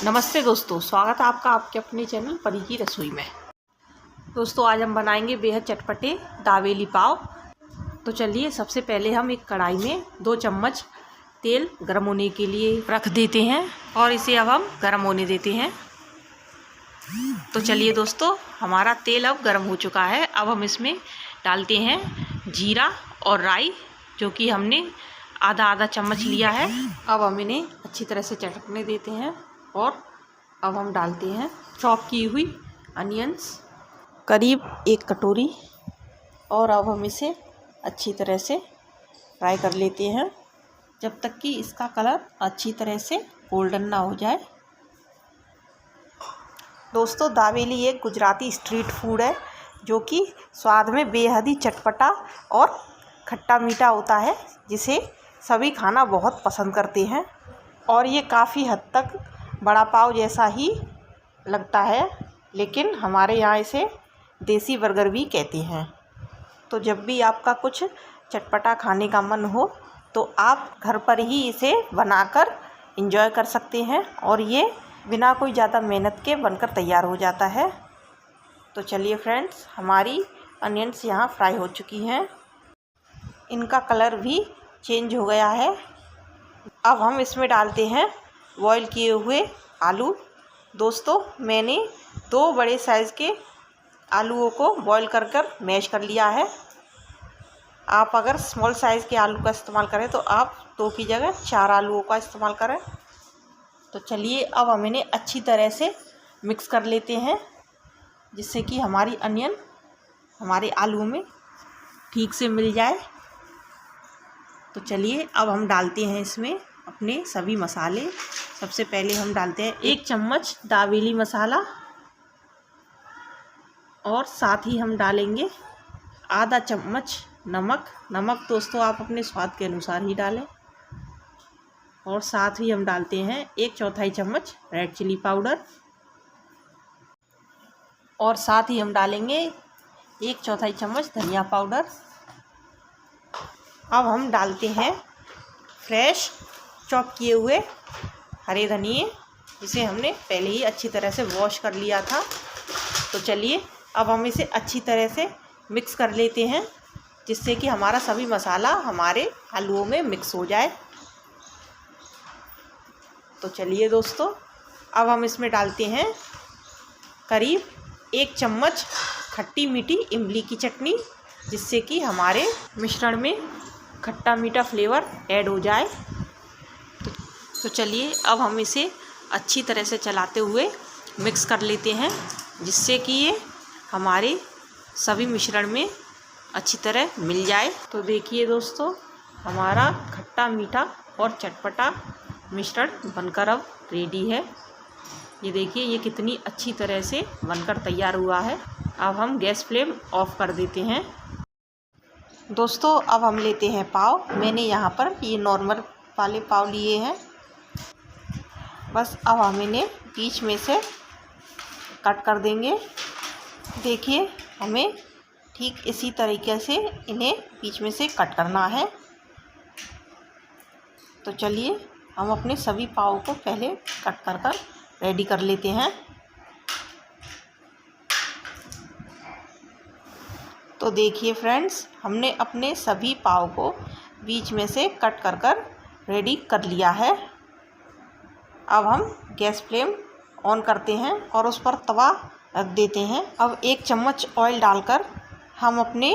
नमस्ते दोस्तों, स्वागत है आपका आपके अपने चैनल परी की रसोई में। दोस्तों आज हम बनाएंगे बेहद चटपटे दावेली पाव। तो चलिए सबसे पहले हम एक कढ़ाई में 2 चम्मच तेल गर्म होने के लिए रख देते हैं और इसे अब हम गर्म होने देते हैं। तो चलिए दोस्तों, हमारा तेल अब गर्म हो चुका है। अब हम इसमें डालते हैं जीरा और राई, जो कि हमने आधा चम्मच लिया है। अब हम इन्हें अच्छी तरह से चटकने देते हैं और अब हम डालते हैं चॉप की हुई अनियंस, करीब 1 कटोरी, और अब हम इसे अच्छी तरह से फ्राई कर लेते हैं जब तक कि इसका कलर अच्छी तरह से गोल्डन ना हो जाए। दोस्तों दावेली एक गुजराती स्ट्रीट फूड है जो कि स्वाद में बेहद ही चटपटा और खट्टा मीठा होता है, जिसे सभी खाना बहुत पसंद करते हैं। और ये काफ़ी हद तक बड़ा पाव जैसा ही लगता है, लेकिन हमारे यहाँ इसे देसी बर्गर भी कहते हैं। तो जब भी आपका कुछ चटपटा खाने का मन हो तो आप घर पर ही इसे बनाकर एंजॉय कर सकते हैं और ये बिना कोई ज़्यादा मेहनत के बनकर तैयार हो जाता है। तो चलिए फ्रेंड्स, हमारी अनियंस यहाँ फ्राई हो चुकी हैं, इनका कलर भी चेंज हो गया है। अब हम इसमें डालते हैं बॉईल किए हुए आलू। दोस्तों मैंने 2 बड़े साइज़ के आलूओं को बॉईल कर मैश कर लिया है। आप अगर स्मॉल साइज़ के आलू का इस्तेमाल करें तो आप 2 की जगह 4 आलूओं का इस्तेमाल करें। तो चलिए अब हम इन्हें अच्छी तरह से मिक्स कर लेते हैं, जिससे कि हमारी अनियन हमारे आलू में ठीक से मिल जाए। तो चलिए अब हम डालते हैं इसमें अपने सभी मसाले। सबसे पहले हम डालते हैं 1 चम्मच दावेली मसाला और साथ ही हम डालेंगे आधा चम्मच नमक दोस्तों आप अपने स्वाद के अनुसार ही डालें। और साथ ही हम डालते हैं 1/4 चम्मच रेड चिली पाउडर और साथ ही हम डालेंगे 1/4 चम्मच धनिया पाउडर। अब हम डालते हैं फ्रेश चॉप किए हुए हरे धनिए, जिसे हमने पहले ही अच्छी तरह से वॉश कर लिया था। तो चलिए अब हम इसे अच्छी तरह से मिक्स कर लेते हैं, जिससे कि हमारा सभी मसाला हमारे आलूओं में मिक्स हो जाए। तो चलिए दोस्तों, अब हम इसमें डालते हैं करीब 1 चम्मच खट्टी मीठी इमली की चटनी, जिससे कि हमारे मिश्रण में खट्टा मीठा फ्लेवर ऐड हो जाए। तो चलिए अब हम इसे अच्छी तरह से चलाते हुए मिक्स कर लेते हैं, जिससे कि ये हमारे सभी मिश्रण में अच्छी तरह मिल जाए। तो देखिए दोस्तों, हमारा खट्टा मीठा और चटपटा मिश्रण बनकर अब रेडी है। ये देखिए ये कितनी अच्छी तरह से बनकर तैयार हुआ है। अब हम गैस फ्लेम ऑफ कर देते हैं। दोस्तों अब हम लेते हैं पाव। मैंने यहाँ पर ये नॉर्मल वाले पाव लिए हैं। बस अब हम इन्हें बीच में से कट कर देंगे। देखिए हमें ठीक इसी तरीके से इन्हें बीच में से कट करना है। तो चलिए हम अपने सभी पाव को पहले कट कर रेडी कर लेते हैं। तो देखिए फ्रेंड्स, हमने अपने सभी पाव को बीच में से कट कर रेडी कर लिया है। अब हम गैस फ्लेम ऑन करते हैं और उस पर तवा रख देते हैं। अब 1 चम्मच ऑयल डालकर हम अपने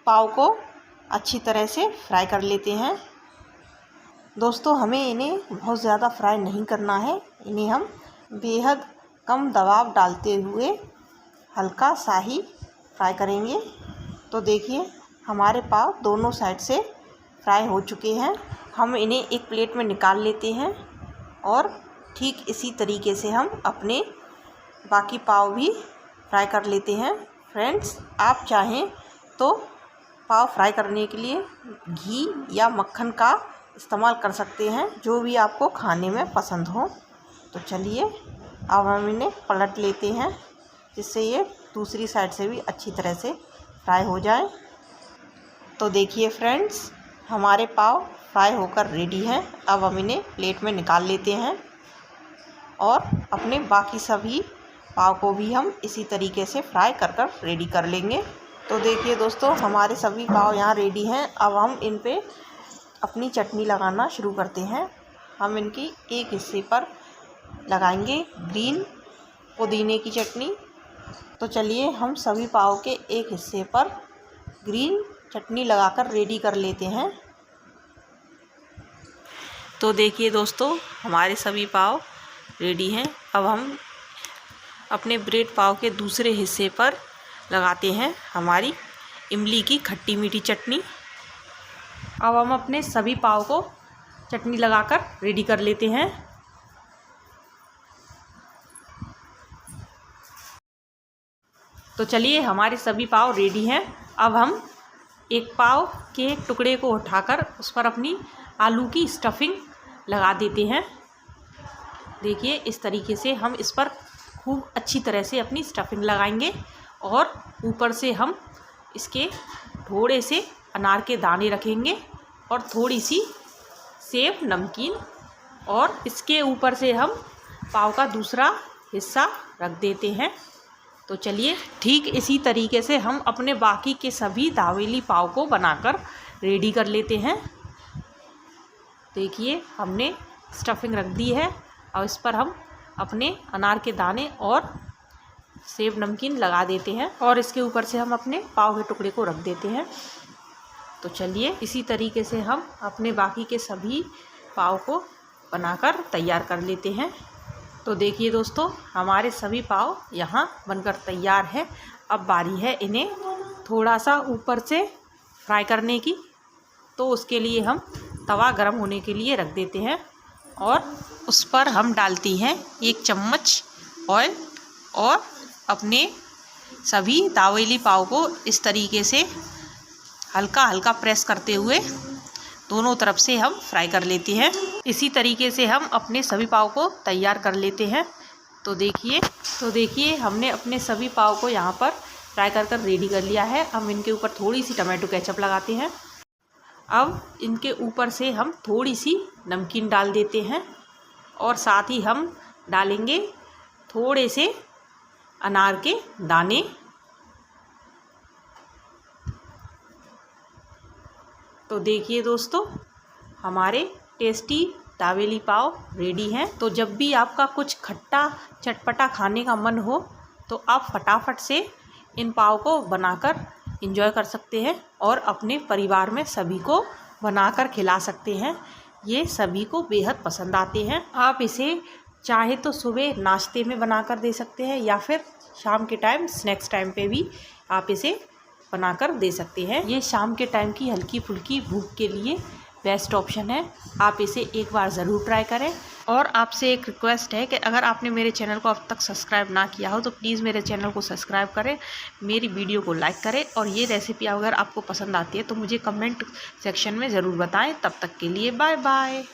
पाव को अच्छी तरह से फ्राई कर लेते हैं। दोस्तों हमें इन्हें बहुत ज़्यादा फ्राई नहीं करना है, इन्हें हम बेहद कम दबाव डालते हुए हल्का सा ही फ्राई करेंगे। तो देखिए हमारे पाव दोनों साइड से फ्राई हो चुके हैं। हम इन्हें एक प्लेट में निकाल लेते हैं और ठीक इसी तरीके से हम अपने बाकी पाव भी फ्राई कर लेते हैं। फ्रेंड्स आप चाहें तो पाव फ्राई करने के लिए घी या मक्खन का इस्तेमाल कर सकते हैं, जो भी आपको खाने में पसंद हो। तो चलिए अब हम इन्हें पलट लेते हैं, जिससे ये दूसरी साइड से भी अच्छी तरह से फ्राई हो जाए। तो देखिए फ्रेंड्स, हमारे पाव फ्राई होकर रेडी हैं। अब हम इन्हें प्लेट में निकाल लेते हैं। और अपने बाकी सभी पाव को भी हम इसी तरीके से फ्राई कर रेडी कर लेंगे। तो देखिए दोस्तों, हमारे सभी पाव यहाँ रेडी हैं। अब हम इन पे अपनी चटनी लगाना शुरू करते हैं। हम इनकी एक हिस्से पर लगाएंगे ग्रीन पुदीने की चटनी। तो चलिए हम सभी पाव के एक हिस्से पर ग्रीन चटनी लगाकर रेडी कर लेते हैं। तो देखिए दोस्तों, हमारे सभी पाव रेडी हैं। अब हम अपने ब्रेड पाव के दूसरे हिस्से पर लगाते हैं हमारी इमली की खट्टी मीठी चटनी। अब हम अपने सभी पाव को चटनी लगाकर रेडी कर लेते हैं। तो चलिए हमारे सभी पाव रेडी हैं। अब हम एक पाव के टुकड़े को उठाकर उस पर अपनी आलू की स्टफिंग लगा देते हैं। देखिए इस तरीके से हम इस पर खूब अच्छी तरह से अपनी स्टफिंग लगाएंगे और ऊपर से हम इसके थोड़े से अनार के दाने रखेंगे और थोड़ी सी सेव नमकीन, और इसके ऊपर से हम पाव का दूसरा हिस्सा रख देते हैं। तो चलिए ठीक इसी तरीके से हम अपने बाकी के सभी दावेली पाव को बनाकर रेडी कर लेते हैं। देखिए हमने स्टफिंग रख दी है। और इस पर हम अपने अनार के दाने और सेव नमकीन लगा देते हैं और इसके ऊपर से हम अपने पाव के टुकड़े को रख देते हैं। तो चलिए इसी तरीके से हम अपने बाकी के सभी पाव को बनाकर तैयार कर लेते हैं। तो देखिए दोस्तों, हमारे सभी पाव यहाँ बनकर तैयार हैं। अब बारी है इन्हें थोड़ा सा ऊपर से फ्राई करने की। तो उसके लिए हम तवा गर्म होने के लिए रख देते हैं और उस पर हम डालती हैं 1 चम्मच ऑयल और अपने सभी दावेली पाव को इस तरीके से हल्का हल्का प्रेस करते हुए दोनों तरफ से हम फ्राई कर लेते हैं। इसी तरीके से हम अपने सभी पाव को तैयार कर लेते हैं। तो देखिए हमने अपने सभी पाव को यहाँ पर फ्राई कर रेडी कर लिया है। हम इनके ऊपर थोड़ी सी टमाटो केचप लगाते हैं। अब इनके ऊपर से हम थोड़ी सी नमकीन डाल देते हैं और साथ ही हम डालेंगे थोड़े से अनार के दाने। तो देखिए दोस्तों, हमारे टेस्टी दावेली पाव रेडी हैं। तो जब भी आपका कुछ खट्टा चटपटा खाने का मन हो तो आप फटाफट से इन पाव को बनाकर एंजॉय कर सकते हैं और अपने परिवार में सभी को बनाकर खिला सकते हैं। ये सभी को बेहद पसंद आते हैं। आप इसे चाहे तो सुबह नाश्ते में बनाकर दे सकते हैं या फिर शाम के टाइम स्नैक्स टाइम पे भी आप इसे बनाकर दे सकते हैं। ये शाम के टाइम की हल्की फुल्की भूख के लिए बेस्ट ऑप्शन है। आप इसे एक बार ज़रूर ट्राई करें। और आपसे एक रिक्वेस्ट है कि अगर आपने मेरे चैनल को अब तक सब्सक्राइब ना किया हो तो प्लीज़ मेरे चैनल को सब्सक्राइब करें, मेरी वीडियो को लाइक करें और ये रेसिपी अगर आपको पसंद आती है तो मुझे कमेंट सेक्शन में ज़रूर बताएं। तब तक के लिए बाय बाय।